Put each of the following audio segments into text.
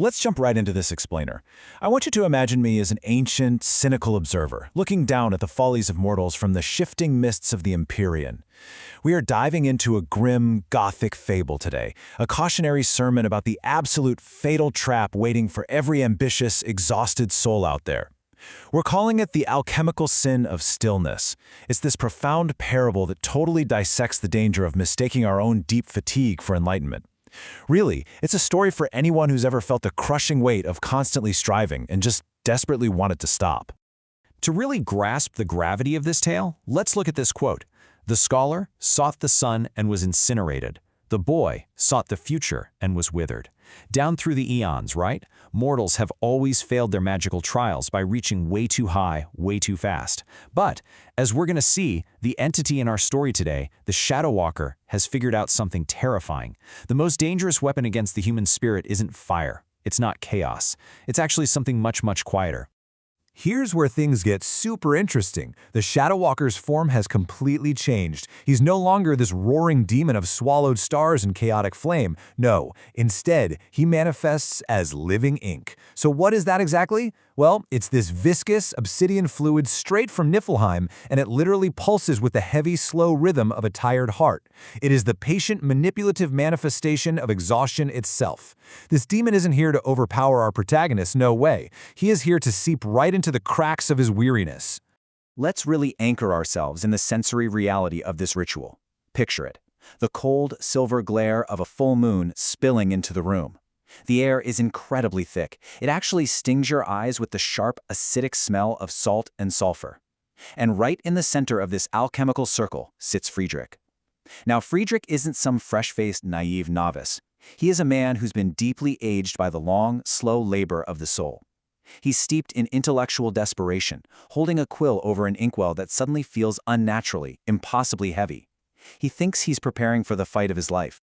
Let's jump right into this explainer. I want you to imagine me as an ancient, cynical observer, looking down at the follies of mortals from the shifting mists of the Empyrean. We are diving into a grim, Gothic fable today, a cautionary sermon about the absolute fatal trap waiting for every ambitious, exhausted soul out there. We're calling it the Alchemical Sin of Stillness. It's this profound parable that totally dissects the danger of mistaking our own deep fatigue for enlightenment. Really, it's a story for anyone who's ever felt the crushing weight of constantly striving and just desperately wanted to stop. To really grasp the gravity of this tale, let's look at this quote. "The scholar sought the sun and was incinerated. The boy sought the future and was withered." Down through the eons, right? Mortals have always failed their magical trials by reaching way too high, way too fast. But, as we're going to see, the entity in our story today, the Shadow Walker, has figured out something terrifying. The most dangerous weapon against the human spirit isn't fire. It's not chaos. It's actually something much, much quieter. Here's where things get super interesting. The Shadow Walker's form has completely changed. He's no longer this roaring demon of swallowed stars and chaotic flame. No, instead, he manifests as living ink. So what is that exactly? Well, it's this viscous, obsidian fluid straight from Niflheim, and it literally pulses with the heavy, slow rhythm of a tired heart. It is the patient, manipulative manifestation of exhaustion itself. This demon isn't here to overpower our protagonist, no way. He is here to seep right into the cracks of his weariness. Let's really anchor ourselves in the sensory reality of this ritual. Picture it. The cold, silver glare of a full moon spilling into the room. The air is incredibly thick. It actually stings your eyes with the sharp, acidic smell of salt and sulfur. And right in the center of this alchemical circle sits Friedrich. Now, Friedrich isn't some fresh-faced, naive novice. He is a man who's been deeply aged by the long, slow labor of the soul. He's steeped in intellectual desperation, holding a quill over an inkwell that suddenly feels unnaturally, impossibly heavy. He thinks he's preparing for the fight of his life.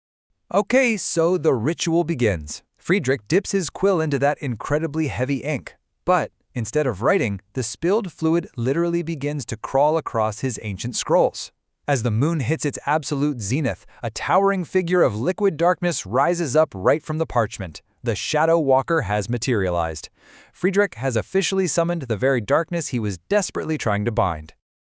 Okay, so the ritual begins. Friedrich dips his quill into that incredibly heavy ink. But instead of writing, the spilled fluid literally begins to crawl across his ancient scrolls. As the moon hits its absolute zenith, a towering figure of liquid darkness rises up right from the parchment. The Shadow Walker has materialized. Friedrich has officially summoned the very darkness he was desperately trying to bind.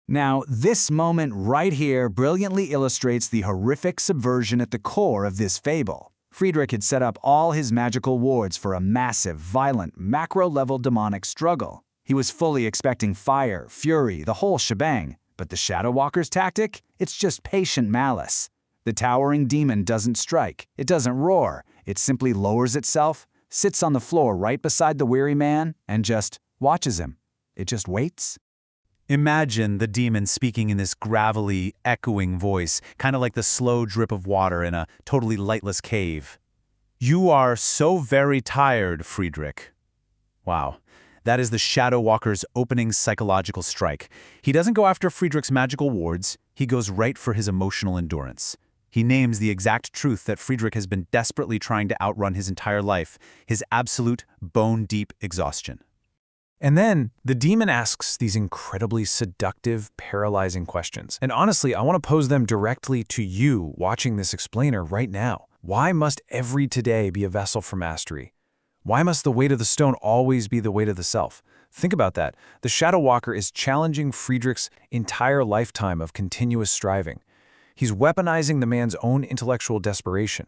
Now, this moment right here brilliantly illustrates the horrific subversion at the core of this fable. Friedrich had set up all his magical wards for a massive, violent, macro-level demonic struggle. He was fully expecting fire, fury, the whole shebang. But the Shadow Walker's tactic? It's just patient malice. The towering demon doesn't strike. It doesn't roar. It simply lowers itself, sits on the floor right beside the weary man, and just watches him. It just waits. Imagine the demon speaking in this gravelly, echoing voice, kind of like the slow drip of water in a totally lightless cave. "You are so very tired, Friedrich." Wow. That is the Shadow Walker's opening psychological strike. He doesn't go after Friedrich's magical wards, he goes right for his emotional endurance. He names the exact truth that Friedrich has been desperately trying to outrun his entire life, his absolute, bone-deep exhaustion. And then, the demon asks these incredibly seductive, paralyzing questions. And honestly, I want to pose them directly to you watching this explainer right now. Why must every today be a vessel for mastery? Why must the weight of the stone always be the weight of the self? Think about that. The Shadow Walker is challenging Friedrich's entire lifetime of continuous striving. He's weaponizing the man's own intellectual desperation,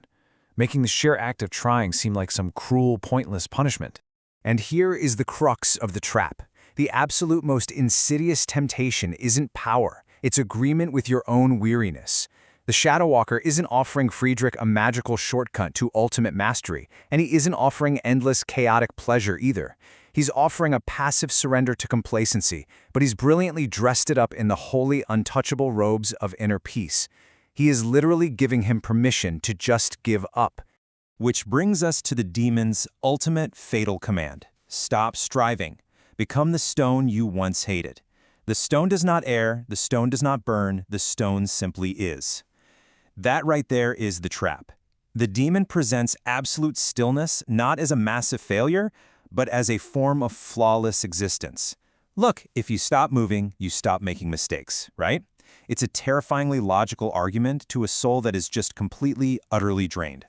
making the sheer act of trying seem like some cruel, pointless punishment. And here is the crux of the trap. The absolute most insidious temptation isn't power. It's agreement with your own weariness. The Shadow Walker isn't offering Friedrich a magical shortcut to ultimate mastery, and he isn't offering endless chaotic pleasure either. He's offering a passive surrender to complacency, but he's brilliantly dressed it up in the holy, untouchable robes of inner peace. He is literally giving him permission to just give up. Which brings us to the demon's ultimate fatal command. Stop striving. Become the stone you once hated. The stone does not err, the stone does not burn, the stone simply is. That right there is the trap. The demon presents absolute stillness not as a massive failure, but as a form of flawless existence. Look, if you stop moving, you stop making mistakes, right? It's a terrifyingly logical argument to a soul that is just completely, utterly drained.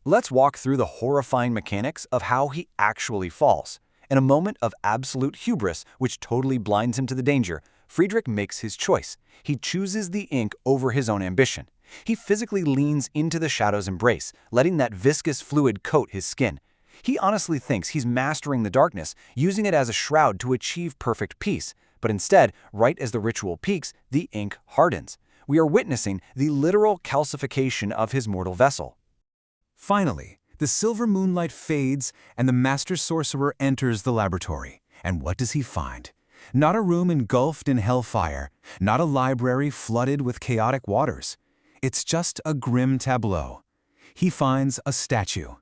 Let's walk through the horrifying mechanics of how he actually falls. In a moment of absolute hubris, which totally blinds him to the danger, Friedrich makes his choice. He chooses the ink over his own ambition. He physically leans into the shadow's embrace, letting that viscous fluid coat his skin. He honestly thinks he's mastering the darkness, using it as a shroud to achieve perfect peace. But instead, right as the ritual peaks, the ink hardens. We are witnessing the literal calcification of his mortal vessel. Finally, the silver moonlight fades and the master sorcerer enters the laboratory. And what does he find? Not a room engulfed in hellfire, not a library flooded with chaotic waters. It's just a grim tableau. He finds a statue.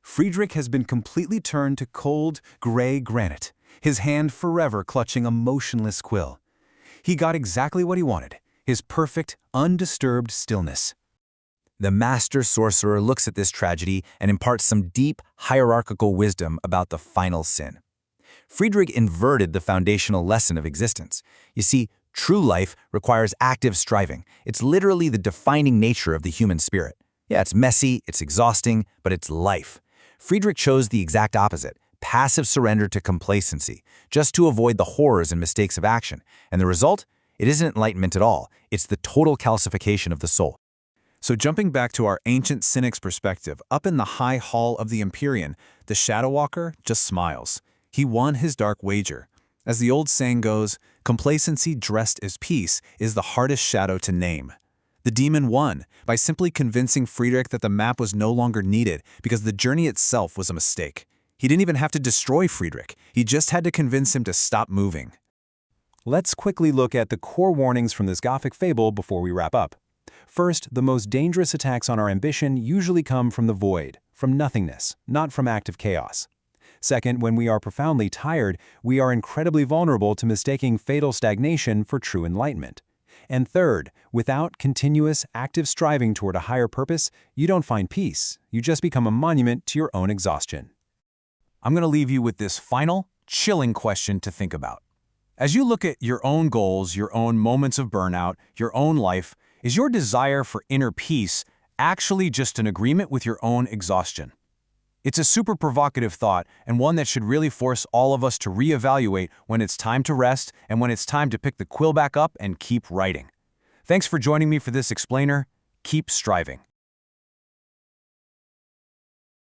Friedrich has been completely turned to cold, gray granite, his hand forever clutching a motionless quill. He got exactly what he wanted, his perfect, undisturbed stillness. The master sorcerer looks at this tragedy and imparts some deep, hierarchical wisdom about the final sin. Friedrich inverted the foundational lesson of existence. You see, true life requires active striving. It's literally the defining nature of the human spirit. Yeah, it's messy, it's exhausting, but it's life. Friedrich chose the exact opposite, passive surrender to complacency, just to avoid the horrors and mistakes of action. And the result? It isn't enlightenment at all. It's the total calcification of the soul. So jumping back to our ancient cynic's perspective, up in the high hall of the Empyrean, the Shadow Walker just smiles. He won his dark wager. As the old saying goes, complacency dressed as peace is the hardest shadow to name. The demon won by simply convincing Friedrich that the map was no longer needed because the journey itself was a mistake. He didn't even have to destroy Friedrich. He just had to convince him to stop moving. Let's quickly look at the core warnings from this Gothic fable before we wrap up. First, the most dangerous attacks on our ambition usually come from the void, from nothingness, not from active chaos. Second, when we are profoundly tired, we are incredibly vulnerable to mistaking fatal stagnation for true enlightenment. And third, without continuous, active striving toward a higher purpose, you don't find peace. You just become a monument to your own exhaustion. I'm going to leave you with this final, chilling question to think about. As you look at your own goals, your own moments of burnout, your own life, is your desire for inner peace actually just an agreement with your own exhaustion? It's a super provocative thought and one that should really force all of us to reevaluate when it's time to rest and when it's time to pick the quill back up and keep writing. Thanks for joining me for this explainer. Keep striving.